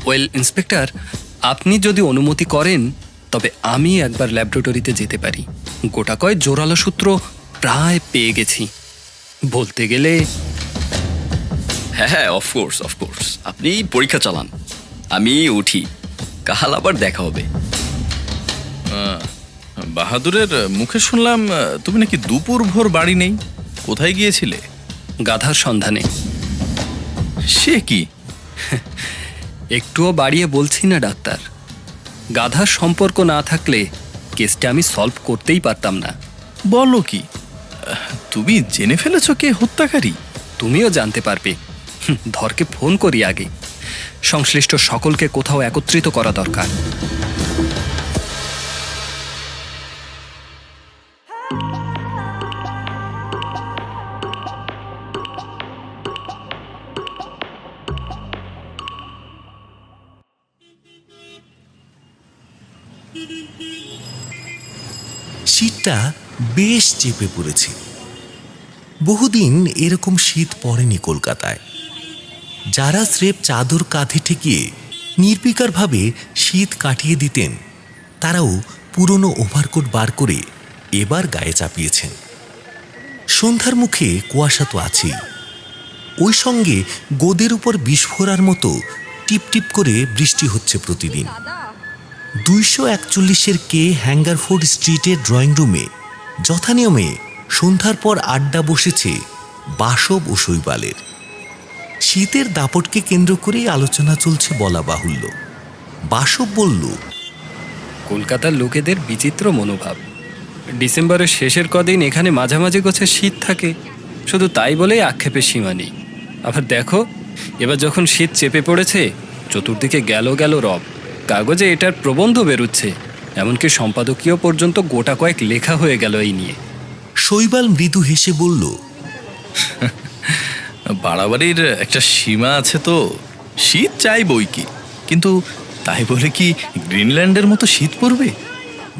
Well inspector, আপনি যদি অনুমতি করেন তবে আমি একবার ল্যাবরেটরিতে যেতে পারি। গোটা কয় জোরালো সূত্র প্রায় পেয়ে গেছি বলতে গেলে। হ্যাঁ হ্যাঁ, অফকোর্স অফকোর্স, আপনি পরীক্ষা চালান, আমি উঠি, কাল আবার দেখা হবে। বাহাদুরের মুখে শুনলাম তুমি নাকি দুপুর ভোর বাড়ি নেই, কোথায় গিয়েছিলে? গাধার সন্ধানে। সে কি? একটুও বাড়িয়ে বলছি না ডাক্তার, গাধার সম্পর্ক না থাকলে কেসটা আমি সলভ করতেই পারতাম না। বলো কি, তুমি জেনে ফেলেছো কে হত্যাকারী? তুমিও জানতে পারবে। ধরকে ফোন করি আগে, সংশ্লিষ্ট সকলকে কোথাও একত্রিত করা দরকার। শীতটা বেশ চেপে পড়েছে। বহুদিন এরকম শীত পড়েনি কলকাতায়। যারা স্রেফ চাদর কাঁধে ঠেকিয়ে নির্বিকারভাবে শীত কাটিয়ে দিতেন, তারাও পুরনো ওভারকোট বার করে এবার গায়ে চাপিয়েছেন। সন্ধ্যার মুখে কুয়াশা তো আছেই, ওই সঙ্গে গোদের উপর বিস্ফোরার মতো টিপটিপ করে বৃষ্টি হচ্ছে প্রতিদিন। 241 কে হ্যাঙ্গারফোর্ড স্ট্রিটের ড্রয়িং রুমে যথানিয়মে সন্ধ্যার পর আড্ডা বসেছে বাসব ও শৈবালের। শীতের দাপটকে কেন্দ্র করেই আলোচনা চলছে বলা বাহুল্য। বাসব বলল, কলকাতার লোকেদের বিচিত্র মনোভাব। ডিসেম্বরের শেষের কদিন এখানে মাঝামাঝি গোছে শীত থাকে, শুধু তাই বলেই আক্ষেপের সীমা নেই। আবার দেখো, এবার যখন শীত চেপে পড়েছে, চতুর্দিকে গেল গেল রব, কাগজে এটার প্রবন্ধ বেরুচ্ছে, এমনকি সম্পাদকীয় পর্যন্ত গোটা কয়েক লেখা হয়ে গেল এই নিয়ে। শৈবাল মৃদু হেসে বলল, বাড়াবাড়ির একটা সীমা আছে তো। শীত চাই বই কি, কিন্তু তাই বলে কি গ্রিনল্যান্ডের মতো শীত পড়বে?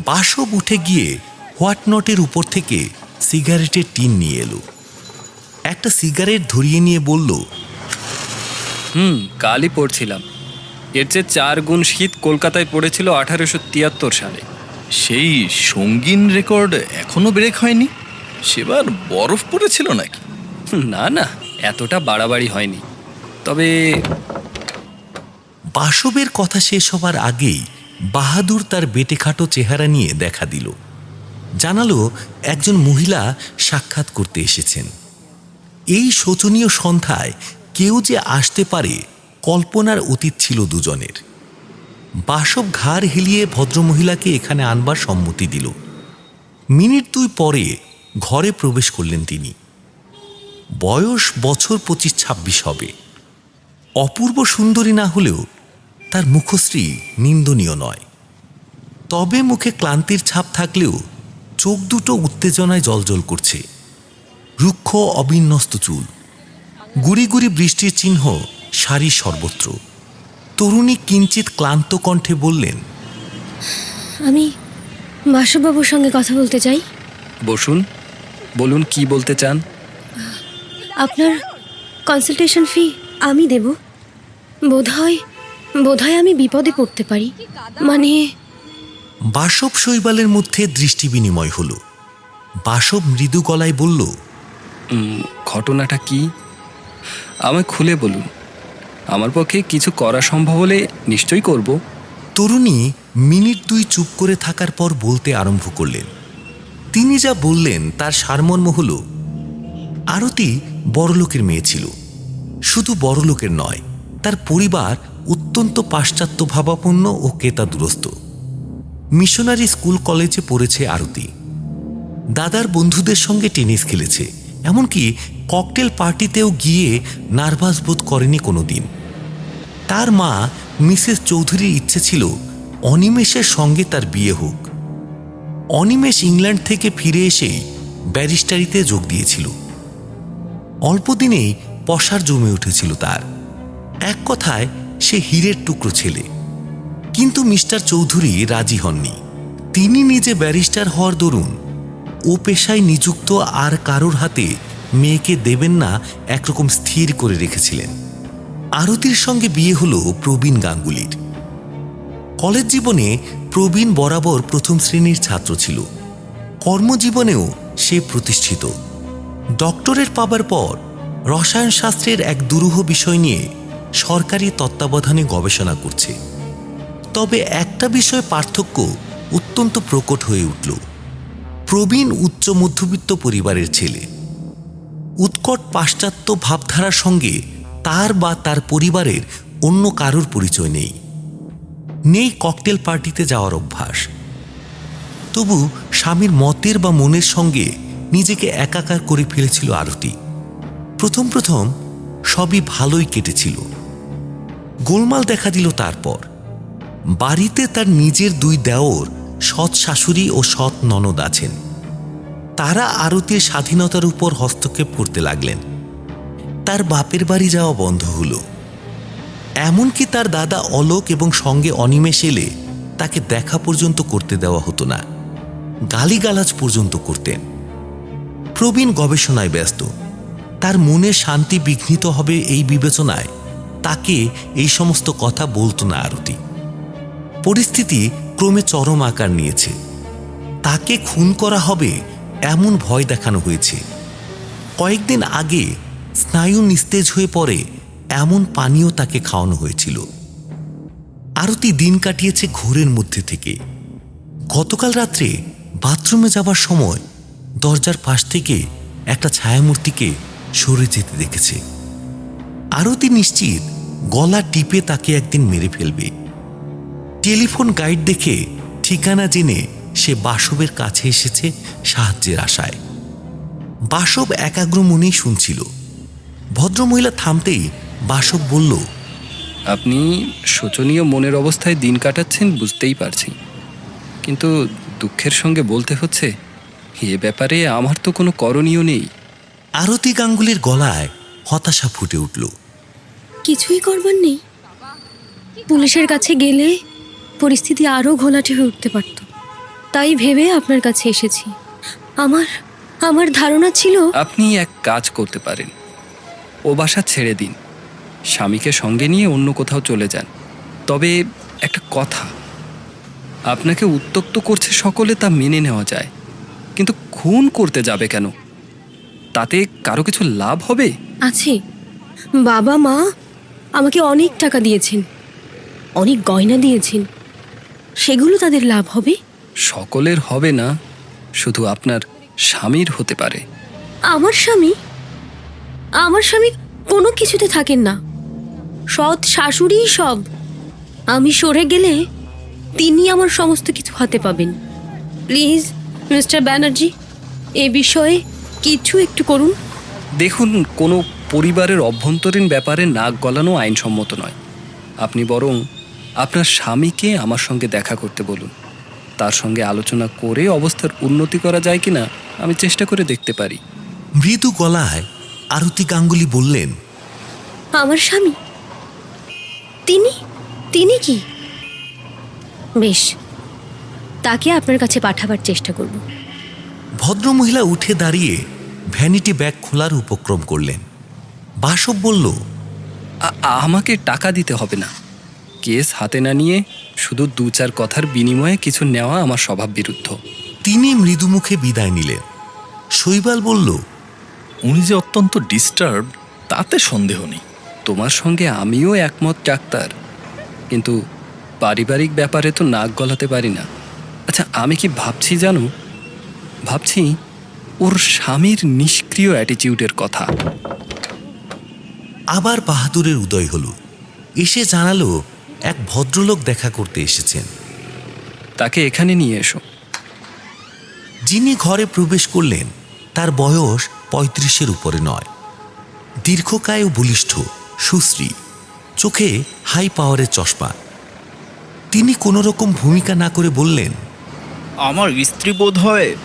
বাসব উঠে গিয়ে হোয়াটনটের উপর থেকে সিগারেটের টিন নিয়ে এলো। একটা সিগারেট ধরিয়ে নিয়ে বলল, কালই পড়ছিলাম, এর চেয়ে 4 গুণ শীত কলকাতায় পড়েছিল 1873 সালে। সেই সঙ্গীন রেকর্ড এখনো ব্রেক হয়নি? সেবার বরফ পড়েছিল নাকি? না না, এতটা বাড়াবাড়ি হয়নি, তবে। বাসবের কথা শেষ হবার আগেই বাহাদুর তার বেটেখাটো চেহারা নিয়ে দেখা দিল। জানালো একজন মহিলা সাক্ষাৎ করতে এসেছেন। এই শোচনীয় সন্ধ্যায় কেউ যে আসতে পারে, কল্পনার অতীত ছিল দুজনের। বাসব ঘাড় হেলিয়ে ভদ্রমহিলাকে এখানে আনবার সম্মতি দিল। মিনিট 2 পরে ঘরে প্রবেশ করলেন তিনি। বয়স বছর 25-26 হবে। অপূর্ব সুন্দরী না হলেও তার মুখশ্রী নিন্দনীয় নয়। তবে মুখে ক্লান্তির ছাপ থাকলেও চোখ দুটো উত্তেজনায় জ্বলজ্বল করছে। রুক্ষ অবিন্যস্ত চুল, গুড়ি গুড়ি বৃষ্টির চিহ্ন সারি সর্বত্র। তরুণী কিঞ্চিত ক্লান্ত কণ্ঠে বললেন, আমি বাসুবাবুর সঙ্গে কথা বলতে চাই। বসুন, বলুন কি বলতে চান। আপনার কনসালটেশন ফি আমি দেব। বোধহয় আমি বিপদে পড়তে পারি। মানে। বাসব শৈবালের মধ্যে দৃষ্টি বিনিময় হল। বাসব মৃদু গলায় বলল, ঘটনাটা কি আমায় খুলে বলুন, আমার পক্ষে কিছু করা সম্ভব হলে নিশ্চয়ই করব। তরুণী মিনিট 2 চুপ করে থাকার পর বলতে আরম্ভ করলেন। তিনি যা বললেন তার সারমর্ম হল, আরতি বড়লোকের মেয়ে ছিল। শুধু বড়লোকের নয়, তার পরিবার অত্যন্ত পাশ্চাত্য ভাবাপন্ন ও কেতাদুরস্ত। মিশনারি স্কুল কলেজে পড়েছে আরতি। দাদার বন্ধুদের সঙ্গে টেনিস খেলেছে, এমনকি ককটেল পার্টিতেও গিয়ে নার্ভাস বোধ করেনি কোনো দিন। তার মা মিসেস চৌধুরীর ইচ্ছে ছিল অনিমেষের সঙ্গে তার বিয়ে হোক। অনিমেষ ইংল্যান্ড থেকে ফিরে এসেই ব্যারিস্টারিতে যোগ দিয়েছিল। অল্পদিনেই পসার জমে উঠেছিল তার। এক কথায় সে হীরের টুকরো ছেলে। কিন্তু মিস্টার চৌধুরী রাজি হননি। তিনি নিজে ব্যারিস্টার হওয়ার দরুন ও পেশায় নিযুক্ত আর কারোর হাতে মেয়েকে দেবেন না একরকম স্থির করে রেখেছিলেন। আরতির সঙ্গে বিয়ে হলো প্রবীণ গাঙ্গুলির। কলেজ জীবনে প্রবীণ বরাবর প্রথম শ্রেণীর ছাত্র ছিল। কর্মজীবনেও সে প্রতিষ্ঠিত। ডক্টরেট পাবার পর রসায়ন শাস্ত্রের এক দুরূহ বিষয় নিয়ে সরকারি তত্ত্বাবধানে গবেষণা করছে। তবে একটা বিষয়ে পার্থক্য অত্যন্ত প্রকট হয়ে উঠল। প্রবীণ উচ্চ মধ্যবিত্ত পরিবারের ছেলে। উৎকট পাশ্চাত্য ভাবধারার সঙ্গে তার বা তার পরিবারের অন্য কারোর পরিচয় নেই। নেই ককটেল পার্টিতে যাওয়ার অভ্যাস। তবু স্বামীর মতের বা মনের সঙ্গে নিজেকে একাকার করে ফেলেছিল আরতি। প্রথম প্রথম সবই ভালোই কেটেছিল। গোলমাল দেখা দিল তারপর। বাড়িতে তার নিজের দুই দেওর, সৎ শাশুড়ি ও সৎ ননদ আছেন। তারা আরতির স্বাধীনতার উপর হস্তক্ষেপ করতে লাগলেন। তার বাপের বাড়ি যাওয়া বন্ধ হলো। এমনকি তার দাদা অলোক এবং সঙ্গে অনিমেষ এলে তাকে দেখা পর্যন্ত করতে দেওয়া হতো না। গালিগালাজ পর্যন্ত করতেন। প্রবীণ গবেষণায় ব্যস্ত। তার মনে শান্তি বিঘ্নিত হবে এই বিবেচনায় তাকে এই সমস্ত কথা বলতো না আরতি। পরিস্থিতি ক্রমে চরম আকার নিয়েছে। তাকে খুন করা হবে এমন ভয় দেখানো হয়েছে। কয়েকদিন আগে স্নায়ু নিস্তেজ হয়ে পড়ে এমন পানীয় তাকে খাওয়ানো হয়েছিল। আরতি দিন কাটিয়েছে ঘোরের মধ্যে থেকে। গতকাল রাত্রে বাথরুমে যাবার সময় দরজার পাশ থেকে একটা ছায়ামূর্তিকে সরে যেতে দেখেছে। আরতি নিশ্চিত গলা টিপে তাকে একদিন মেরে ফেলবে। টেলিফোন গাইড দেখে ঠিকানা জেনে সে বাসবের কাছে এসেছে সাহায্যের আশায়। বাসব একাগ্র মনেই শুনছিল। ভদ্রমহিলা থামতেই বাসব বলল, আপনি শোচনীয় মনের অবস্থায় দিন কাটাচ্ছেন বুঝতেই পারছি, কিন্তু দুঃখের সঙ্গে বলতে হচ্ছে এ ব্যাপারে আমার তো কোনো করণীয় নেই। আরতি গাঙ্গুলির গলায় হতাশা ফুটে উঠল। কিছুই করবার নেই? পুলিশের কাছে গেলে পরিস্থিতি আরও ঘোলাটে হয়ে উঠতে পারত। তাই ভেবে আপনার কাছে এসেছি। আমার ধারণা ছিল আপনি এক কাজ করতে পারেন, ও বাসা ছেড়ে দিন, স্বামীকে সঙ্গে নিয়ে অন্য কোথাও চলে যান। তবে একটা কথা, আপনাকে উত্ত্যক্ত করছে সকলে তা মেনে নেওয়া যায়, কিন্তু খুন করতে যাবে কেন? তাতে কারো কিছু লাভ হবে? আছে। বাবা মা আমাকে অনেক টাকা দিয়েছেন, অনেক গয়না দিয়েছেন, সেগুলো তাদের লাভ হবে। সকলের হবে না, শুধু আপনার স্বামীর হতে পারে। আমার স্বামী কোনো কিছুতে থাকেন না। সৎ শাশুড়ি সব। আমি সরে গেলে তিনি আমার সমস্ত কিছু হাতে পাবেন। প্লিজ মিস্টার ব্যানার্জি, এ বিষয়ে কিছু একটু করুন। দেখুন, কোনো পরিবারের অভ্যন্তরীণ ব্যাপারে নাক গলানো আইনসম্মত নয়। আপনি বরং আপনার স্বামীকে আমার সঙ্গে দেখা করতে বলুন। তার সঙ্গে আলোচনা করে অবস্থার উন্নতি করা যায় কিনা আমি চেষ্টা করে দেখতে পারি। মৃদু গলায় আরতি গাঙ্গুলি বললেন, আমার স্বামী? তিনি কি? বেশ, তাকে আপনার কাছে পাঠাবার চেষ্টা করব। ভদ্রমহিলা উঠে দাঁড়িয়ে ভ্যানিটি ব্যাগ খোলার উপক্রম করলেন। বাসব বলল, আমাকে টাকা দিতে হবে না। কেস হাতে না নিয়ে শুধু দু চার কথার বিনিময়ে কিছু নেওয়া আমার স্বভাব বিরুদ্ধ। তিনি মৃদুমুখে বিদায় নিলেন। শৈবাল বলল, উনি যে অত্যন্ত ডিস্টার্ব তাতে সন্দেহ নেই। তোমার সঙ্গে আমিও একমত ডাক্তার, কিন্তু পারিবারিক ব্যাপারে তো নাক গলাতে পারি না। আচ্ছা, আমি কি ভাবছি জানো? ভাবছি ওর স্বামীর নিষ্ক্রিয় অ্যাটিটিউডের কথা। আবার বাহাদুরের উদয় হলো। এসে জানালো এক ভদ্রলোক দেখা করতে এসেছেন। তাকে এখানে নিয়ে এসো। যিনি ঘরে প্রবেশ করলেন তার বয়স ৩৫-এর উপরে নয়। দীর্ঘকায় ও বলিষ্ঠ, সুশ্রী, চোখে হাই পাওয়ারের চশমা। তিনি কোনো রকম ভূমিকা না করে বললেন, আমার স্ত্রী বোধ হয়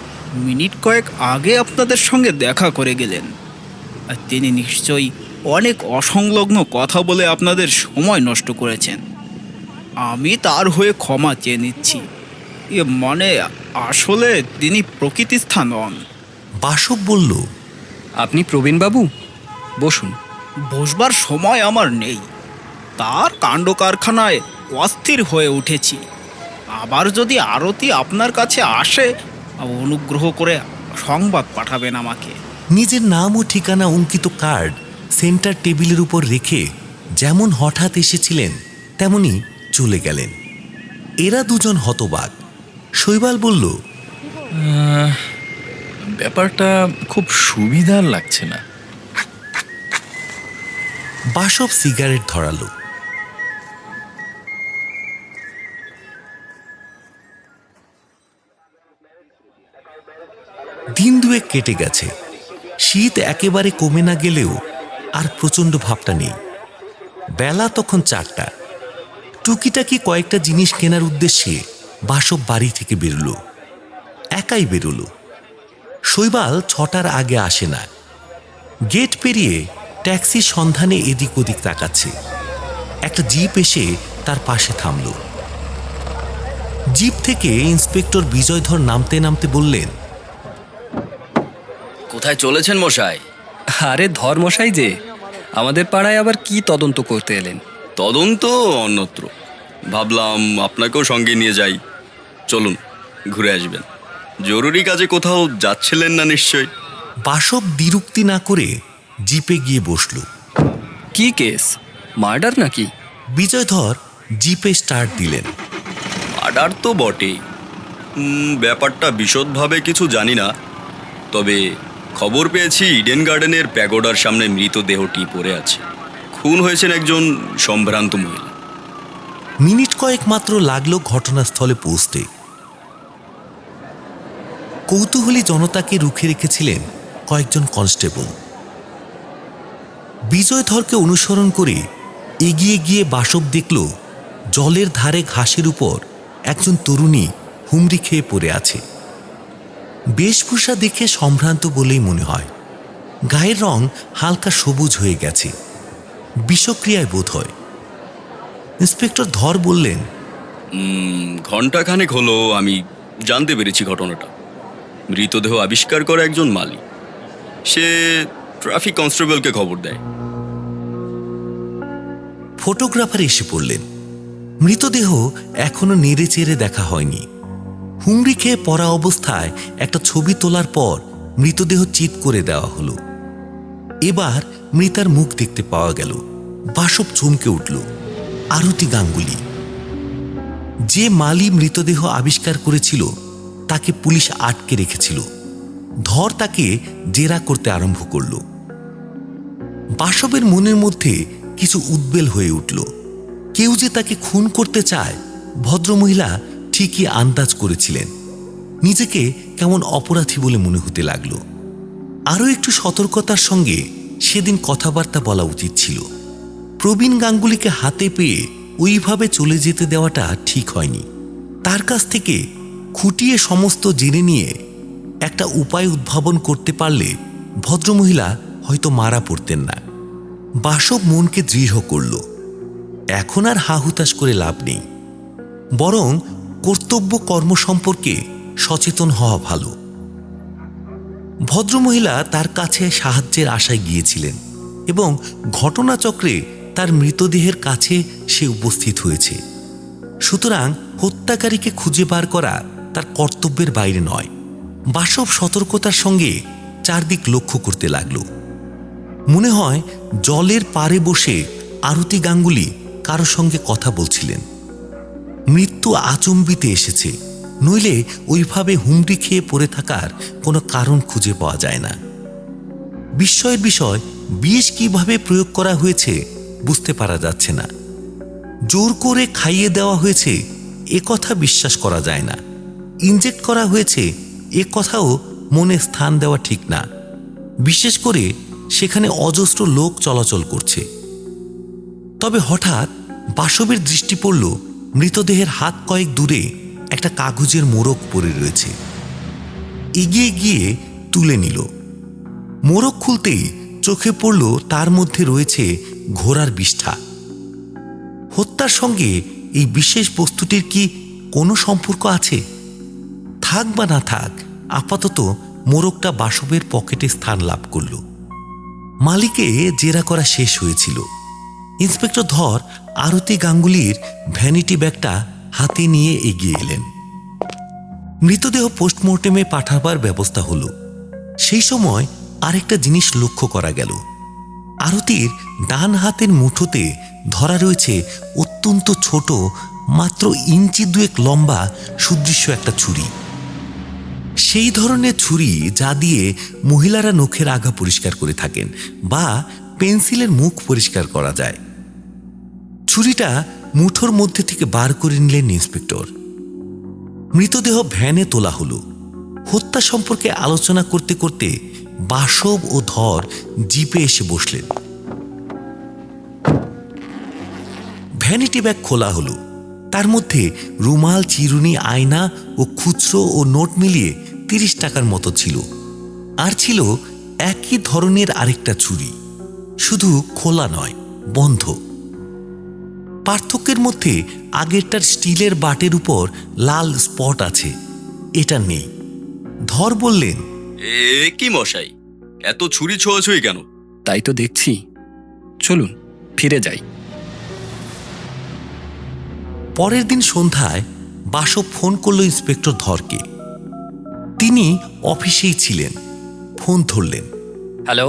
মিনিট কয়েক আগে আপনাদের সঙ্গে দেখা করে গেলেন। আর তিনি নিশ্চয়ই অনেক অসংলগ্ন কথা বলে আপনাদের সময় নষ্ট করেছেন। আমি তার হয়ে ক্ষমা চেয়ে নিচ্ছি। মানে আসলে তিনি প্রকৃতিস্থা নন। বাসব বলল, আপনি প্রবীণবাবু, বসুন। বসবার সময় আমার নেই। তার কাণ্ড কারখানায় অস্থির হয়ে উঠেছি। আবার যদি আরতি আপনার কাছে আসে, অনুগ্রহ করে সংবাদ পাঠাবেন আমাকে। নিজের নাম ও ঠিকানা অঙ্কিত কার্ড সেন্টার টেবিলের উপর রেখে যেমন হঠাৎ এসেছিলেন তেমনি চলে গেলেন। এরা দুজন হতবাক। শৈবাল বলল, ব্যাপারটা খুব সুবিধার লাগছে না। বাসব সিগারেট ধরালো। দিন দুয়েক কেটে গেছে। শীত একেবারে কমে না গেলেও আর প্রচণ্ড ভাবটা নেই। বেলা তখন 4টা। টুকিটাকি কয়েকটা জিনিস কেনার উদ্দেশ্যে বাসব বাড়ি থেকে বেরোলো। একাই বেরোলো। শৈবাল 6টার আগে আসে না। গেট পেরিয়ে ট্যাক্সির সন্ধানে এদিক ওদিক তাকাচ্ছে। একটা জিপ এসে তার পাশে থামল। জিপ থেকে ইন্সপেক্টর বিজয়ধর নামতে নামতে বললেন, কোথায় চলেছেন মশাই? আরে ধর্মশাই যে, আমাদের পাড়ায় আবার কি তদন্ত করতে এলেন? তদন্ত অন্যত্র, ভাবলাম আপনাকেও সঙ্গে নিয়ে যাই। চলুন, ঘুরে আসবেন। জরুরি কাজে কোথাও যাচ্ছিলেন না নিশ্চয়? বাসব দ্বিরুক্তি না করে জিপে গিয়ে বসল। কি কেস? মার্ডার নাকি? বিজয়ধর জিপে স্টার্ট দিলেন। মার্ডার তো বটেই। ব্যাপারটা বিশদভাবে কিছু জানি না, তবে খবর পেয়েছি ইডেন গার্ডেনের প্যাগোডার সামনে মৃতদেহটি পড়ে আছে। খুন হয়েছেন একজন সম্ভ্রান্ত মহিলা। মিনিট কয়েক মাত্র লাগলো ঘটনাস্থলে পৌঁছতে। কৌতূহলী জনতাকে রুখে রেখেছিলেন কয়েকজন কনস্টেবল। বিজয়ধরকে অনুসরণ করে এগিয়ে গিয়ে বাসব দেখল জলের ধারে ঘাসের উপর একজন তরুণী হুমড়ি খেয়ে পড়ে আছে। বেশভূষা দেখে সম্ভ্রান্ত বলেই মনে হয়। গায়ের রং হালকা সবুজ হয়ে গেছে, বিষক্রিয়ায় বোধ হয়। ইন্সপেক্টর ধর বললেন, ঘণ্টাখানেক হলো আমি জানতে পেরেছি ঘটনাটা। মৃতদেহ আবিষ্কার করা একজন মালি, সে ট্রাফিক কনস্টেবলকে খবর দেয়। ফটোগ্রাফার এসে পড়লেন। মৃতদেহ এখনো নেড়ে চেড়ে দেখা হয়নি। হুমড়ি খেয়ে পড়া অবস্থায় একটা ছবি তোলার পর মৃতদেহ চিৎ করে দেওয়া হলো। এবার মৃতার মুখ দেখতে পাওয়া গেল। বাসব চমকে উঠল। আরতি গাঙ্গুলি। যে মালি মৃতদেহ আবিষ্কার করেছিল তাকে পুলিশ আটকে রেখেছিল। ধর তাকে জেরা করতে আরম্ভ করল। বাসবের মনের মধ্যে কিছু উদ্বেল হয়ে উঠল। কেউ যে তাকে খুন করতে চায় ভদ্রমহিলা ঠিকই আন্দাজ করেছিলেন। নিজেকে কেমন অপরাধী বলে মনে হতে লাগলো। আরও একটু সতর্কতার সঙ্গে সেদিন কথাবার্তা বলা উচিত ছিল। প্রবীণ গাঙ্গুলিকে হাতে পেয়ে ওইভাবে চলে যেতে দেওয়াটা ঠিক হয়নি। তার কাছ থেকে খুঁটিয়ে সমস্ত জেনে নিয়ে একটা উপায় উদ্ভাবন করতে পারলে ভদ্রমহিলা হয়তো মারা পড়তেন না। বাসব মনকে দৃঢ় করল। এখন আর হাহুতাশ করে লাভ নেই, বরং কর্তব্য কর্ম সম্পর্কে সচেতন হওয়া ভালো। ভদ্রমহিলা তার কাছে সাহায্যের আশায় গিয়েছিলেন এবং ঘটনাচক্রে তার মৃতদেহের কাছে সে উপস্থিত হয়েছে। সুতরাং হত্যাকারীকে খুঁজে বার করা তার কর্তব্যের বাইরে নয়। বাসব সতর্কতার সঙ্গে চারদিক লক্ষ্য করতে লাগল। মনে হয় জলের পাড়ে বসে আরতি গাঙ্গুলি কারো সঙ্গে কথা বলছিলেন। মৃত্যু আচম্বিতে এসেছে, নইলে ওইভাবে হুমড়ি খেয়ে পড়ে থাকার কোনো কারণ খুঁজে পাওয়া যায় না। বিস্ময়ের বিষয়, বিষ কিভাবে প্রয়োগ করা হয়েছে বুঝতে পারা যাচ্ছে না। জোর করে খাইয়ে দেওয়া হয়েছে এ কথা বিশ্বাস করা যায় না। ইনজেক্ট করা হয়েছে এ কথাও মনে স্থান দেওয়া ঠিক না, বিশেষ করে সেখানে অজস্র লোক চলাচল করছে। তবে হঠাৎ বাসবের দৃষ্টি পড়ল মৃতদেহের হাত কয়েক দূরে একটা কাগজের মোড়ক পড়ে রয়েছে। এগিয়ে গিয়ে তুলে নিল। মোড়ক খুলতেই চোখে পড়ল তার মধ্যে রয়েছে ঘোড়ার বিষ্ঠা। হত্যার সঙ্গে এই বিশেষ বস্তুটির কি কোনো সম্পর্ক আছে? থাক বা না থাক, আপাতত মোড়কটা বাসবের পকেটে স্থান লাভ করল। মালিকে জেরা করা শেষ হয়েছিল। ইন্সপেক্টর ধর আরতি গাঙ্গুলির ভ্যানিটি ব্যাগটা হাতে নিয়ে এগিয়ে এলেন। মৃতদেহ পোস্টমর্টেমে পাঠাবার ব্যবস্থা হলো। সেই সময় আরেকটা জিনিস লক্ষ্য করা গেল। আরতির ডান হাতের মুঠোতে ধরা রয়েছে অত্যন্ত ছোট, মাত্র ইঞ্চি দুয়েক লম্বা সুদৃশ্য একটা ছুরি। সেই ধরনের ছুরি যা দিয়ে মহিলারা নখের আগা পরিষ্কার করে থাকেন বা পেন্সিলের মুখ পরিষ্কার করা যায়। ছুরিটা মুঠোর মধ্যে থেকে বার করে নিলেন ইন্সপেক্টর। মৃতদেহ ভ্যানে তোলা হলো। হত্যা সম্পর্কে আলোচনা করতে করতে বাসব ও ধর জিপে এসে বসলেন। ভ্যানিটি ব্যাগ খোলা হলো। তার মধ্যে রুমাল, চিরুনি, আয়না ও খুচরো ও নোট মিলিয়ে 30 টাকার মতো ছিল। আর ছিল একই ধরনের আরেকটা ছুরি, শুধু খোলা নয়, বন্ধ। পার্থক্যের মধ্যে আগেরটার স্টিলের বাটের উপর লাল স্পট আছে, এটা নেই। ধর বললেন, এ কি মশাই, এত ছুরি ছোঁয়াছুঁই কেন? তাই তো দেখছি, চলুন ফিরে যাই। পরের দিন সন্ধ্যায় বাসব ফোন করল ইন্সপেক্টর ধরকে। তিনি অফিসেই ছিলেন। ফোন ধরলেন। হ্যালো,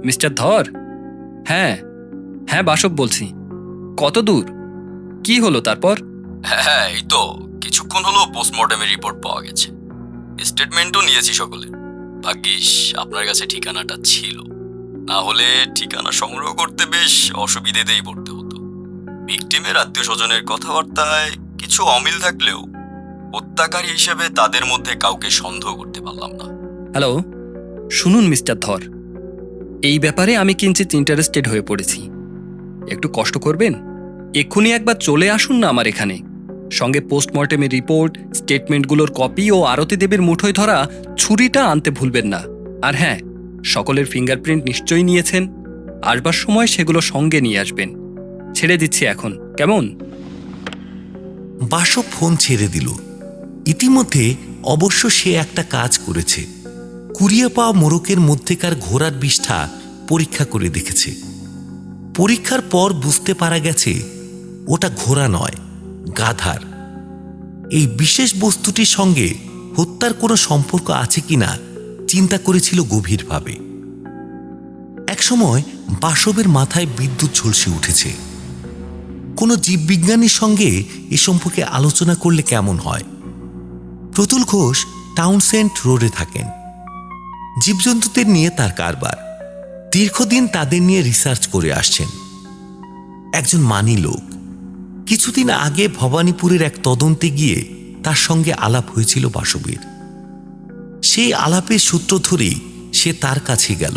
মিস্টার ধর? হ্যাঁ হ্যাঁ, বাসব বলছি। কত দূর? কি হলো তারপর? হ্যাঁ, এই তো কিছুক্ষণ হলো পোস্টমর্টমের রিপোর্ট পাওয়া গেছে। স্টেটমেন্টও নিয়েছি সকলে। ভাগ্যিস আপনার কাছে ঠিকানাটা ছিল, না হলে ঠিকানা সংগ্রহ করতে বেশ অসুবিধেতেই পড়তে হতো। ভিকটিমের আত্মীয় স্বজনের কথাবার্তায় কিছু অমিল থাকলেও হত্যাকারী হিসেবে তাদের মধ্যে কাউকে সন্দেহ করতে পারলাম না। হ্যালো, শুনুন মিস্টার ধর, এই ব্যাপারে আমি কিঞ্চিত ইন্টারেস্টেড হয়ে পড়েছি। একটু কষ্ট করবেন, এক্ষুনি একবার চলে আসুন না আমার এখানে। সঙ্গে পোস্টমর্টেমের রিপোর্ট, স্টেটমেন্টগুলোর কপি ও আরতি দেবীর মুঠোয় ধরা ছুরিটা আনতে ভুলবেন না। আর হ্যাঁ, সকলের ফিঙ্গারপ্রিন্ট নিশ্চয়ই নিয়েছেন। আসবার সময় সেগুলো সঙ্গে নিয়ে আসবেন। ছেড়ে দিচ্ছি এখন, কেমন? বাসব ফোন ছেড়ে দিল। ইতিমধ্যে অবশ্য সে একটা কাজ করেছে। কুড়িয়ে পাওয়া মোড়কের মধ্যেকার ঘোড়ার বিষ্ঠা পরীক্ষা করে দেখেছে। পরীক্ষার পর বুঝতে পারা গেছে ওটা ঘোড়া নয়, গাধার। এই বিশেষ বস্তুটির সঙ্গে হত্যার কোনো সম্পর্ক আছে কিনা চিন্তা করেছিল গভীরভাবে। একসময় বাসবের মাথায় বিদ্যুৎ ঝলসে উঠেছে। কোনো জীববিজ্ঞানীর সঙ্গে এ সম্পর্কে আলোচনা করলে কেমন হয়। প্রতুল ঘোষ টাউনসেন্ট রোডে থাকেন। জীবজন্তুদের নিয়ে তার কারবার। দীর্ঘদিন তাদের নিয়ে রিসার্চ করে আসছেন। একজন মানি লোক। কিছুদিন আগে ভবানীপুরের এক তদন্তে গিয়ে তার সঙ্গে আলাপ হয়েছিল বাসবের। সেই আলাপের সূত্র ধরেই সে তার কাছে গেল।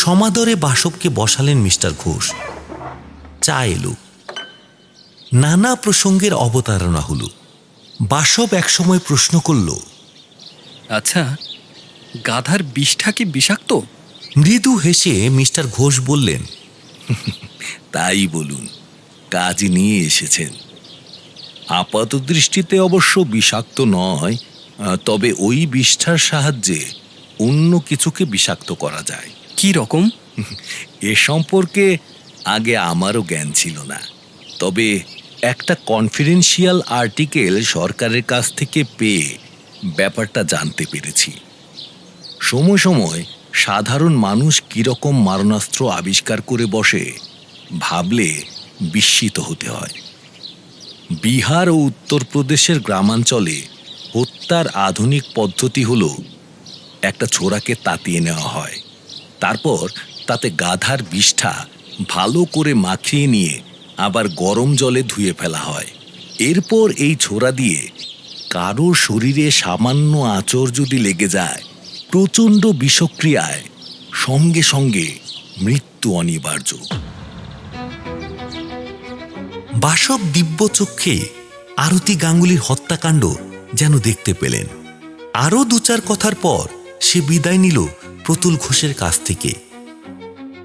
সমাদরে বাসবকে বসালেন মিস্টার ঘোষ। চা এলো। নানা প্রসঙ্গের অবতারণা হলো। বাসব একসময় প্রশ্ন করল, আচ্ছা, গাধার বিষটা কি বিষাক্ত? মৃদু হেসে মিস্টার ঘোষ বললেন, তাই বলুন, কাজ নিয়ে এসেছেন। আপাত দৃষ্টিতে অবশ্য বিষাক্ত নয়, তবে ওই বিষ্ঠার সাহায্যে অন্য কিছুকে বিষাক্ত করা যায়। কি রকম? এ সম্পর্কে আগে আমারও জ্ঞান ছিল না, তবে একটা কনফিডেন্সিয়াল আর্টিকেল সরকারের কাছ থেকে পেয়ে ব্যাপারটা জানতে পেরেছি। সময় সময় সাধারণ মানুষ কীরকম মারণাস্ত্র আবিষ্কার করে বসে, ভাবলে বিস্মিত হতে হয়। বিহার ও উত্তরপ্রদেশের গ্রামাঞ্চলে হত্যার আধুনিক পদ্ধতি হলো একটা ছোরাকে তাতিয়ে নেওয়া হয়, তারপর তাতে গাধার বিষ্ঠা ভালো করে মাখিয়ে নিয়ে আবার গরম জলে ধুয়ে ফেলা হয়। এরপর এই ছোরা দিয়ে কারোর শরীরে সামান্য আঁচড় যদি লেগে যায়, প্রচণ্ড বিষক্রিয়ায় সঙ্গে সঙ্গে মৃত্যু অনিবার্য। বাসব দিব্যচক্ষে আরতি গাঙ্গুলির হত্যাকাণ্ড যেন দেখতে পেলেন। আরও 2-4 কথার পর সে বিদায় নিল প্রতুল ঘোষের কাছ থেকে।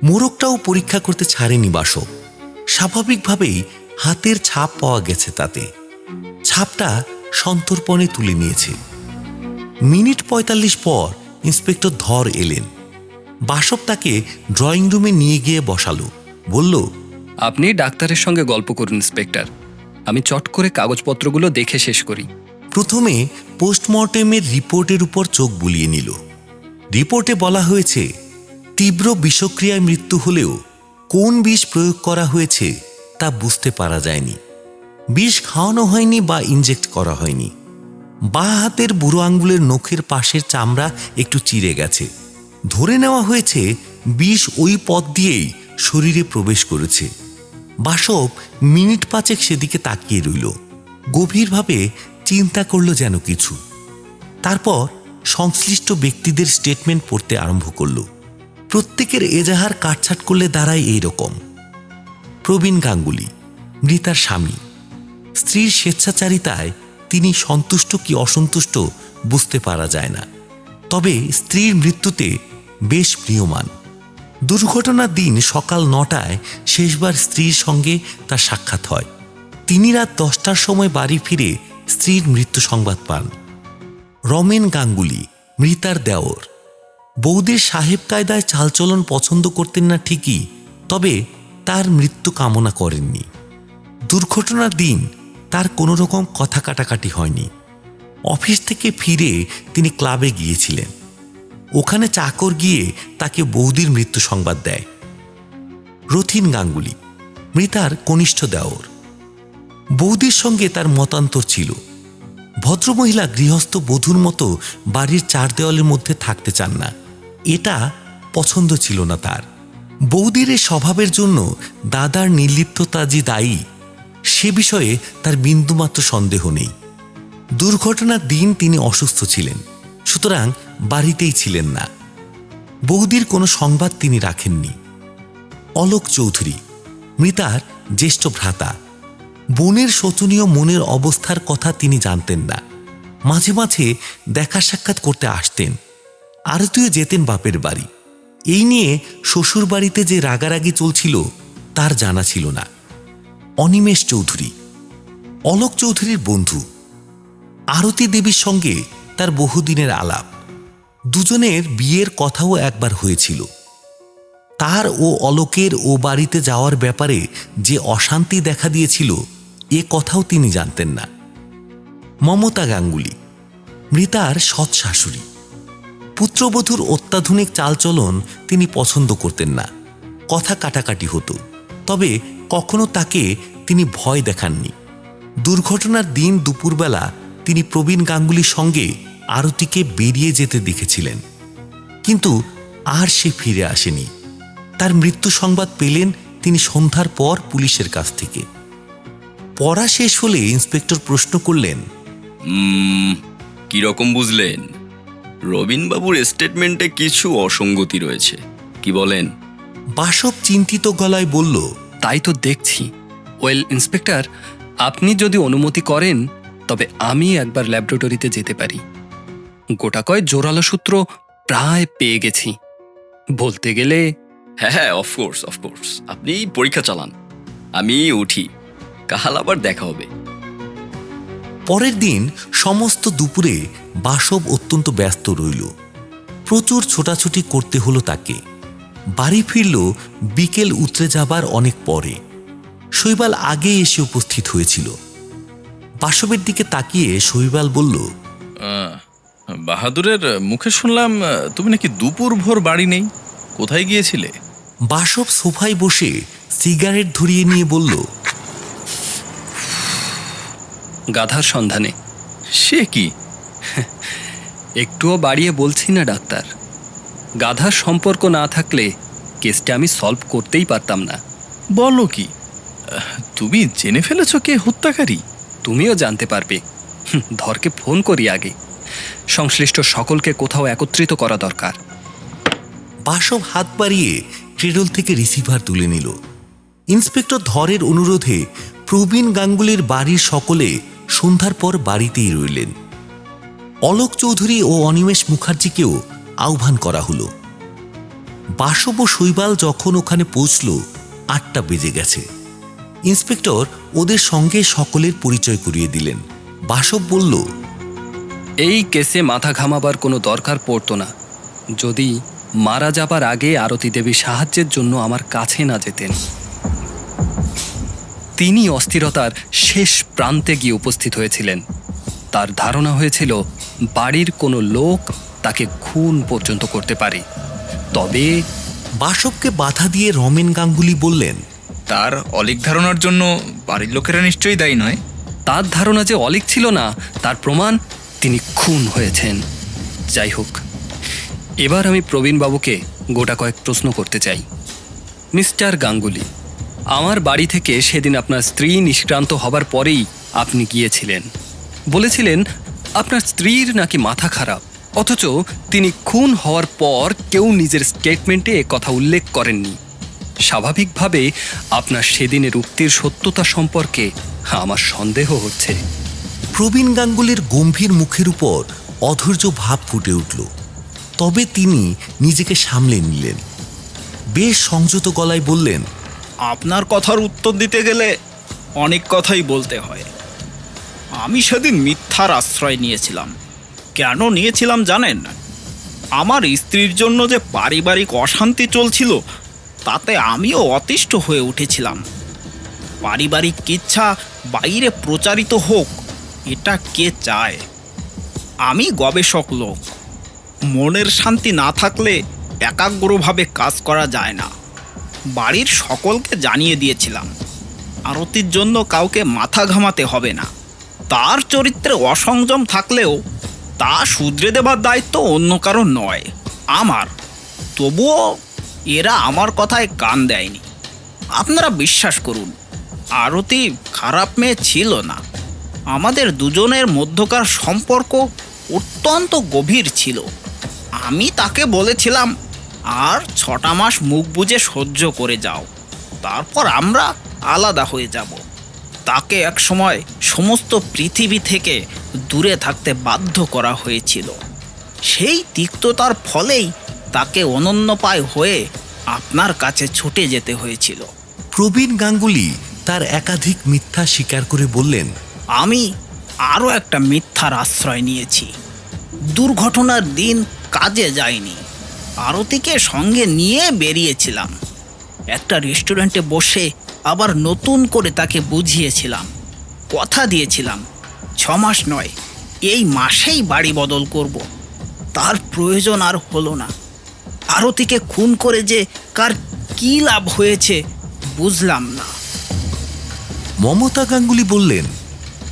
মোড়কটাও পরীক্ষা করতে ছাড়েনি বাসব। স্বাভাবিকভাবেই হাতের ছাপ পাওয়া গেছে তাতে। ছাপটা সন্তর্পণে তুলে নিয়েছে। মিনিট 45 পর ইন্সপেক্টর ধর এলেন। বাসব তাকে ড্রয়িং রুমে নিয়ে গিয়ে বসালো। বলল, আপনি ডাক্তারের সঙ্গে গল্প করুন ইন্সপেক্টর, আমি চট করে কাগজপত্রগুলো দেখে শেষ করি। প্রথমে পোস্টমর্টেমের রিপোর্টের উপর চোখ বুলিয়ে নিল। রিপোর্টে বলা হয়েছে তীব্র বিষক্রিয়ায় মৃত্যু হলেও কোন বিষ প্রয়োগ করা হয়েছে তা বুঝতে পারা যায়নি। বিষ খাওয়ানো হয়নি বা ইনজেক্ট করা হয়নি। বাঁ হাতের বুড়ো আঙ্গুলের নখের পাশের চামড়া একটু চিরে গেছে। ধরে নেওয়া হয়েছে বিষ ওই পথ দিয়েই শরীরে প্রবেশ করেছে। বাসব মিনিট 5 সেদিকে তাকিয়ে রইল, গভীরভাবে চিন্তা করল যেন কিছু। তারপর সংশ্লিষ্ট ব্যক্তিদের স্টেটমেন্ট পড়তে আরম্ভ করল। প্রত্যেকের এজাহার কাটছাট করলে দাঁড়ায় এইরকম: প্রবীণ গাঙ্গুলি, মৃতার স্বামী। স্ত্রীর স্বেচ্ছাচারিতায় তিনি সন্তুষ্ট কি অসন্তুষ্ট বুঝতে পারা যায় না, তবে স্ত্রীর মৃত্যুতে বেশ প্রিয়মান। দুর্ঘটনার দিন সকাল 9টায় শেষবার স্ত্রীর সঙ্গে তার সাক্ষাৎ হয়। তিনি রাত 10টার সময় বাড়ি ফিরে স্ত্রীর মৃত্যু সংবাদ পান। রমেন গাঙ্গুলি, মৃতার দেওর। বৌদির সাহেব কায়দায় চালচলন পছন্দ করতেন না ঠিকই, তবে তার মৃত্যু কামনা করেননি। দুর্ঘটনার দিন তার কোনো রকম কথা কাটাকাটি হয়নি। অফিস থেকে ফিরে তিনি ক্লাবে গিয়েছিলেন। ওখানে চাকর গিয়ে তাকে বৌদির মৃত্যু সংবাদ দেয়। রথিন গাঙ্গুলি, মৃতার কনিষ্ঠ দেওর। বৌদির সঙ্গে তার মতান্তর ছিল। ভদ্রমহিলা গৃহস্থ বধূর মতো বাড়ির 4 দেওয়ালের মধ্যে থাকতে চান না, এটা পছন্দ ছিল না তার। বৌদির এই স্বভাবের জন্য দাদার নির্লিপ্ততা যে দায়ী সে বিষয়ে তার বিন্দুমাত্র সন্দেহ নেই। দুর্ঘটনার দিন তিনি অসুস্থ ছিলেন, সুতরাং বাড়িতেই ছিলেন না। বৌদির কোনো সংবাদ তিনি রাখেননি। অলোক চৌধুরী, মৃতার জ্যেষ্ঠ ভ্রাতা। বোনের শোচনীয় মনের অবস্থার কথা তিনি জানতেন না। মাঝে মাঝে দেখা সাক্ষাৎ করতে আসতেন। আরতিও যেতেন বাপের বাড়ি। এই নিয়ে শ্বশুর বাড়িতে যে রাগারাগি চলছিল তার জানা ছিল না। অনিমেষ চৌধুরী, অলোক চৌধুরীর বন্ধু। আরতি দেবীর সঙ্গে তার বহুদিনের আলাপ। দুজনের বিয়ের কথাও একবার হয়েছিল। তার ও অলোকের ও বাড়িতে যাওয়ার ব্যাপারে যে অশান্তি দেখা দিয়েছিল এ কথাও তিনি জানতেন না। মমতা গাঙ্গুলি, মৃতার সৎ শাশুড়ি। পুত্রবধূর অত্যাধুনিক চালচলন তিনি পছন্দ করতেন না। কথা কাটাকাটি হতো, তবে কখনো তাকে তিনি ভয় দেখাননি। দুর্ঘটনার দিন দুপুরবেলা তিনি প্রবীণ গাঙ্গুলির সঙ্গে আরতিকে বেরিয়ে যেতে দেখেছিলেন, কিন্তু আর সে ফিরে আসেনি। তার মৃত্যু সংবাদ পেলেন তিনি সন্ধ্যার পর পুলিশের কাছ থেকে। পড়া শেষ হলে ইন্সপেক্টর প্রশ্ন করলেন, কিরকম বুঝলেন? রবিনবাবুর স্টেটমেন্টে কিছু অসঙ্গতি রয়েছে, কি বলেন? বাসব চিন্তিত গলায় বলল, তাই তো দেখছি। ওয়েল ইন্সপেক্টর, আপনি যদি অনুমতি করেন তবে আমি একবার ল্যাবরেটরিতে যেতে পারি। গোটাকয় জোরালো সূত্র প্রায় পেয়ে গেছি। বলতে গেলে হ্যাঁ, অফকোর্স অফকোর্স, আপনি পরীক্ষা চালান, আমি উঠি, কাল আবার দেখা হবে। পরের দিন সমস্ত দুপুরে বাসব অত্যন্ত ব্যস্ত রইল। প্রচুর ছোটাছুটি করতে হলো তাকে। বাড়ি ফিরল বিকেল উতরে যাবার অনেক পরে। শৈবাল আগে এসে উপস্থিত হয়েছিল। বাসবের দিকে তাকিয়ে শৈবাল বলল, বাহাদুরের মুখে শুনলাম তুমি নাকি দুপুর ভোর বাড়ি নেই, কোথায় গিয়েছিলে? বাসব সোফায় বসে সিগারেট ধরিয়ে নিয়ে বলল, গাধার সন্ধানে। সে কি? একটুও বাড়িয়ে বলছি না ডাক্তার, গাধার সম্পর্ক না থাকলে কেসটা আমি সলভ করতেই পারতাম না। বলো কি, তুমি জেনে ফেলেছো কে হত্যাকারী? তুমিও জানতে পারবে। ধরকে ফোন করি আগে, সংশ্লিষ্ট সকলকে কোথাও একত্রিত করা দরকার। বাসব হাত বাড়িয়ে ক্রেডল থেকে রিসিভার তুলে নিল। ইন্সপেক্টর ধরের অনুরোধে প্রবীণ গাঙ্গুলির বাড়ির সকলে সন্ধ্যার পর বাড়িতেই রইলেন। অলোক চৌধুরী ও অনিমেষ মুখার্জিকেও আহ্বান করা হলো। বাসব ও শৈবাল যখন ওখানে পৌঁছল 8টা বেজে গেছে। ইন্সপেক্টর ওদের সঙ্গে সকলের পরিচয় করিয়ে দিলেন। বাসব বলল, এই কেসে মাথা ঘামাবার কোনো দরকার পড়তো না যদি মারা যাবার আগে আরতি দেবী সাহায্যের জন্য আমার কাছে না যেতেন। তিনি অস্থিরতার শেষ প্রান্তে গিয়ে উপস্থিত হয়েছিলেন। তার ধারণা হয়েছিল বাড়ির কোনো লোক তাকে খুন পর্যন্ত করতে পারে। তবে বাসবকে বাধা দিয়ে রমেন গাঙ্গুলি বললেন, তার অলিক ধারণার জন্য বাড়ির লোকেরা নিশ্চয়ই দায়ী নয়। তার ধারণা যে অলীক ছিল না তার প্রমাণ তিনি খুন হয়েছেন। যাই হোক, এবার আমি প্রবীণবাবুকে গোটা কয়েক প্রশ্ন করতে চাই। মিস্টার গাঙ্গুলি, আমার বাড়ি থেকে সেদিন আপনার স্ত্রী নিষ্ক্রান্ত হবার পরেই আপনি গিয়েছিলেন। বলেছিলেন আপনার স্ত্রীর নাকি মাথা খারাপ, অথচ তিনি খুন হওয়ার পর কেউ নিজের স্টেটমেন্টে এ কথা উল্লেখ করেননি। স্বাভাবিকভাবে আপনার সেদিনের উক্তির সত্যতা সম্পর্কে আমার সন্দেহ হচ্ছে। প্রবীণ গাঙ্গুলির গম্ভীর মুখের উপর অধৈর্য ভাব ফুটে উঠল। তবে তিনি নিজেকে সামলে নিলেন। বেশ সংযত গলায় বললেন, আপনার কথার উত্তর দিতে গেলে অনেক কথাই বলতে হয়। আমি সেদিন মিথ্যার আশ্রয় নিয়েছিলাম। কেন নিয়েছিলাম জানেন? আমার স্ত্রীর জন্য যে পারিবারিক অশান্তি চলছিল তাতে আমিও অতিষ্ঠ হয়ে উঠেছিলাম। পারিবারিক ইচ্ছা বাইরে প্রচারিত হোক, এটা কে চায়? আমি গবেষক লোক, মনের শান্তি না থাকলে একাগ্রভাবে কাজ করা যায় না। বাড়ির সকলকে জানিয়ে দিয়েছিলাম আরতির জন্য কাউকে মাথা ঘামাতে হবে না। তার চরিত্রে অসংযম থাকলেও তা শুধরে দেবার দায়িত্ব অন্য কারো নয়, আমার। তবুও এরা আমার কথায় কান দেয়নি। আপনারা বিশ্বাস করুন, আরতি খারাপ মেয়ে ছিল না। আমাদের দুজনের মধ্যকার সম্পর্ক অত্যন্ত গভীর ছিল। আমি তাকে বলেছিলাম, আর 6টা মাস মুখ বুজে সহ্য করে যাও, তারপর আমরা আলাদা হয়ে যাব। তাকে একসময় সমস্ত পৃথিবী থেকে দূরে থাকতে বাধ্য করা হয়েছিল। সেই তিক্ততার ফলেই তাকে অনন্যপায় হয়ে আপনার কাছে ছুটে যেতে হয়েছিল। প্রবীণ গাঙ্গুলি তার একাধিক মিথ্যা স্বীকার করে বললেন, আমি আরও একটা মিথ্যার আশ্রয় নিয়েছি। দুর্ঘটনার দিন কাজে যাইনি, আরতিকে সঙ্গে নিয়ে বেরিয়েছিলাম। একটা রেস্টুরেন্টে বসে আবার নতুন করে তাকে বুঝিয়েছিলাম, কথা দিয়েছিলাম 6 মাস নয়, এই মাসেই বাড়ি বদল করব। তার প্রয়োজন আর হলো না। আরতিকে খুন করে যে কার কী লাভ হয়েছে বুঝলাম না। মমতা গাঙ্গুলি বললেন,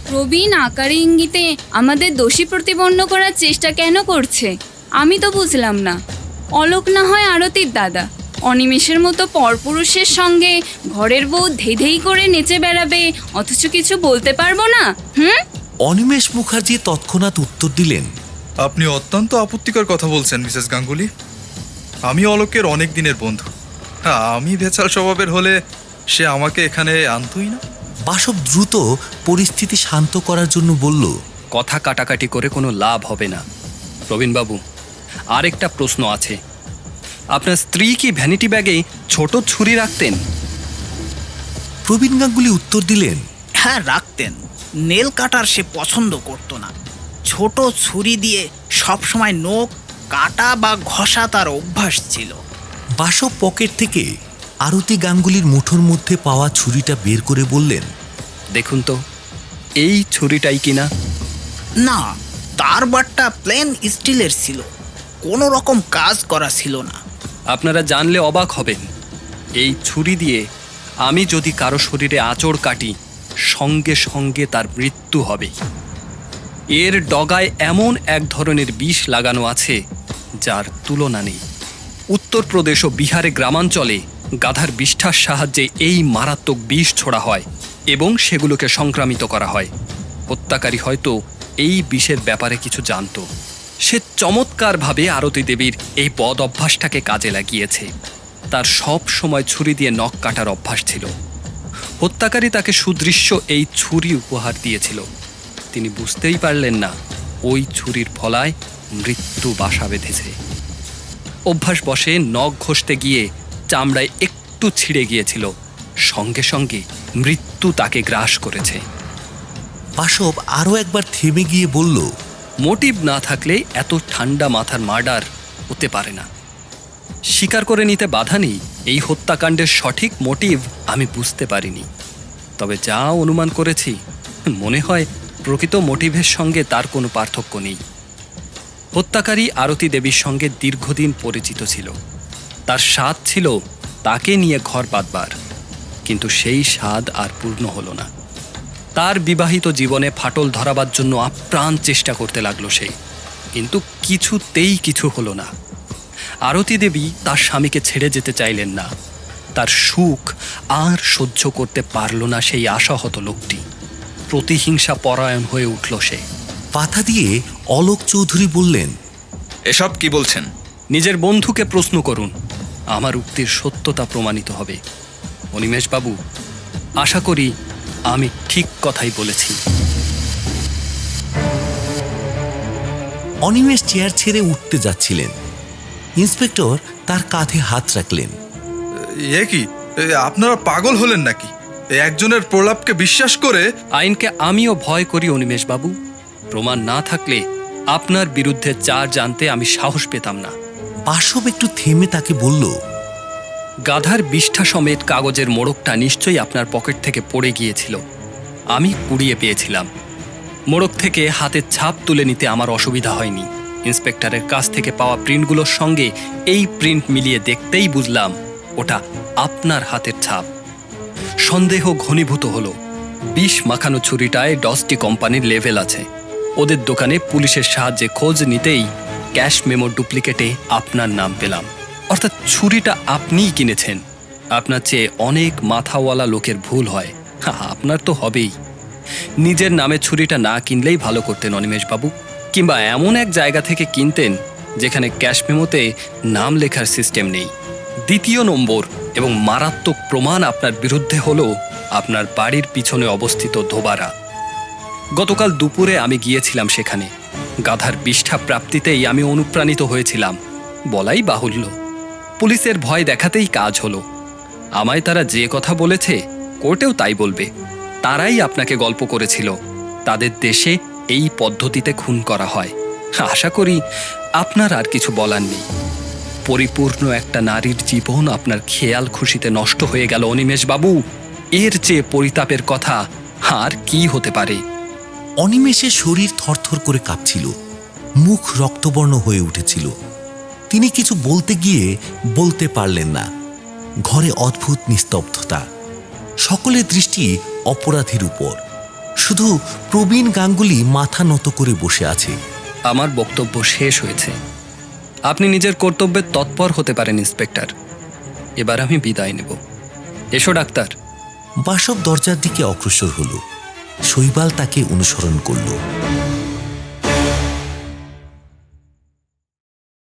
প্রবীণ আকারে ইঙ্গিতে আমাদের দোষী প্রতিপন্ন করার চেষ্টা কেন করছে আমি তো বুঝলাম না। অলোক না হয় আরতির দাদা, অনিমেষের মতো পরপুরুষের সঙ্গে ঘরের বউ ধেই করে নেচে বেড়াবে, অথচ কিছু বলতে পারবো না। অনিমেষ মুখার্জি তৎক্ষণাৎ উত্তর দিলেন, আপনি অত্যন্ত আপত্তিকর কথা বলছেন মিসেস গাঙ্গুলি। আমি অলোকের অনেক দিনের বন্ধু। হ্যাঁ, আমি ভেচাল স্বভাবের হলে সে আমাকে এখানে আনতই না। বাসব দ্রুত পরিস্থিতি শান্ত করার জন্য বলল, কথা কাটাকাটি করে কোনো লাভ হবে না। প্রবীণবাবু, আরেকটা প্রশ্ন আছে। আপনার স্ত্রী কি ভ্যানিটি ব্যাগে ছোট ছুরি রাখতেন? প্রবীণ গাঙ্গুলি উত্তর দিলেন, হ্যাঁ রাখতেন। নেল কাটার সে পছন্দ করত না। ছোট ছুরি দিয়ে সবসময় নখ কাটা বা ঘষা তার অভ্যাস ছিল। বাসব পকেট থেকে আরতি গাঙ্গুলির মুঠোর মধ্যে পাওয়া ছুরিটা বের করে বললেন, দেখুন তো, এই ছুরিটাই কিনা? না, তার বাটটা প্লেন স্টিলের ছিল, কোনো রকম কাজ করা ছিল না। আপনারা জানলে অবাক হবেন, এই ছুরি দিয়ে আমি যদি কারো শরীরে আঁচড় কাটি, সঙ্গে সঙ্গে তার মৃত্যু হবে। এর ডগায় এমন এক ধরনের বিষ লাগানো আছে যার তুলনা নেই। উত্তরপ্রদেশ ও বিহারে গ্রামাঞ্চলে গাধার বিষ্ঠার সাহায্যে এই মারাত্মক বিষ ছোড়া হয় এবং সেগুলোকে সংক্রামিত করা হয়। হত্যাকারী হয়তো এই বিষের ব্যাপারে কিছু জানত। সে চমৎকারভাবে আরতি দেবীর এই বদ অভ্যাসটাকে কাজে লাগিয়েছে। তার সব সময় ছুরি দিয়ে নখ কাটার অভ্যাস ছিল। হত্যাকারী তাকে সুদৃশ্য এই ছুরি উপহার দিয়েছিল। তিনি বুঝতেই পারলেন না ওই ছুরির ফলায় মৃত্যু বাসা বেঁধেছে। অভ্যাসবশে নখ ঘষতে গিয়ে চামড়ায় একটু ছিঁড়ে গিয়েছিল, সঙ্গে সঙ্গে মৃত্যু তাকে গ্রাস করেছে। বাসব আরও একবার থেমে গিয়ে বলল, মোটিভ না থাকলে এত ঠান্ডা মাথার মার্ডার হতে পারে না। স্বীকার করে নিতে বাধা নেই, এই হত্যাকাণ্ডের সঠিক মোটিভ আমি বুঝতে পারিনি। তবে যা অনুমান করেছি মনে হয় প্রকৃত মোটিভের সঙ্গে তার কোনো পার্থক্য নেই। হত্যাকারী আরতি দেবীর সঙ্গে দীর্ঘদিন পরিচিত ছিল। তার স্বাদ ছিল তাকে নিয়ে ঘর বাঁধবার, কিন্তু সেই স্বাদ আর পূর্ণ হলো না। তার বিবাহিত জীবনে ফাটল ধরাবার জন্য আপ্রাণ চেষ্টা করতে লাগলো সে, কিন্তু কিছুতেই কিছু হলো না। আরতি দেবী তার স্বামীকে ছেড়ে যেতে চাইলেন না। তার সুখ আর সহ্য করতে পারল না সেই আশাহত লোকটি। প্রতিহিংসা পরায়ণ হয়ে উঠল সে। পাথা দিয়ে অলোক চৌধুরী বললেন, এসব কি বলছেন? নিজের বন্ধুকে প্রশ্ন করুন, আমার উক্তির সত্যতা প্রমাণিত হবে। অনিমেষবাবু, আশা করি আমি ঠিক কথাই বলেছি। অনিমেষ চেয়ার ছেড়ে উঠতে যাচ্ছিলেন। ইন্সপেক্টর তার কাঁধে হাত রাখলেন। এ কি, আপনারা পাগল হলেন নাকি? একজনের প্রলাপকে বিশ্বাস করে? আইনকে আমিও ভয় করি অনিমেষবাবু। প্রমাণ না থাকলে আপনার বিরুদ্ধে চার্জ আনতে আমি সাহস পেতাম না। বাসব একটু থেমে তাকে বলল, গাধার বিষ্ঠা সমেত কাগজের মোড়কটা নিশ্চয়ই আপনার পকেট থেকে পড়ে গিয়েছিল। আমি কুড়িয়ে পেয়েছিলাম। মোড়ক থেকে হাতের ছাপ তুলে নিতে আমার অসুবিধা হয়নি। ইন্সপেক্টরের কাছ থেকে পাওয়া প্রিন্টগুলোর সঙ্গে এই প্রিন্ট মিলিয়ে দেখতেই বুঝলাম ওটা আপনার হাতের ছাপ। সন্দেহ ঘনীভূত হলো। বিষ মাখানো ছুরিটায় ডসটি কোম্পানির লেভেল আছে। ওদের দোকানে পুলিশের সাহায্যে খোঁজ নিতেই ক্যাশ মেমোর ডুপ্লিকেটে আপনার নাম পেলাম। অর্থাৎ ছুরিটা আপনিই কিনেছেন। আপনার চেয়ে অনেক মাথাওয়ালা লোকের ভুল হয়, আপনার তো হবেই। নিজের নামে ছুরিটা না কিনলেই ভালো করতেন অনিমেষবাবু, কিংবা এমন এক জায়গা থেকে কিনতেন যেখানে ক্যাশ মেমোতে নাম লেখার সিস্টেম নেই। দ্বিতীয় নম্বর এবং মারাত্মক প্রমাণ আপনার বিরুদ্ধে হলো আপনার বাড়ির পিছনে অবস্থিত ধোবারা। গতকাল দুপুরে আমি গিয়েছিলাম সেখানে। গাধার বিষ্ঠা প্রাপ্তিতেই আমি অনুপ্রাণিত হয়েছিলাম বলাই বাহুল্য। পুলিশের ভয় দেখাতেই কাজ হলো। আমায় তারা যে কথা বলেছে কোর্টেও তাই বলবে। তারাই আপনাকে গল্প করেছিল তাদের দেশে এই পদ্ধতিতে খুন করা হয়। আশা করি আপনার আর কিছু বলার নেই। পরিপূর্ণ একটা নারীর জীবন আপনার খেয়াল খুশিতে নষ্ট হয়ে গেল অনিমেষবাবু। এর চেয়ে পরিতাপের কথা আর কি হতে পারে? অনিমেষের শরীর থরথর করে কাঁপছিল, মুখ রক্তবর্ণ হয়ে উঠেছিল। তিনি কিছু বলতে গিয়ে বলতে পারলেন না। ঘরে অদ্ভুত নিস্তব্ধতা। সকলের দৃষ্টি অপরাধীর উপর। শুধু প্রবীণ গাঙ্গুলি মাথা নত করে বসে আছে। আমার বক্তব্য শেষ হয়েছে। আপনি নিজের কর্তব্যে তৎপর হতে পারেন ইন্সপেক্টর। এবার আমি বিদায় নেব। এসো ডাক্তার। বাসব দরজার দিকে অগ্রসর হল। শৈবাল তাকে অনুসরণ করল।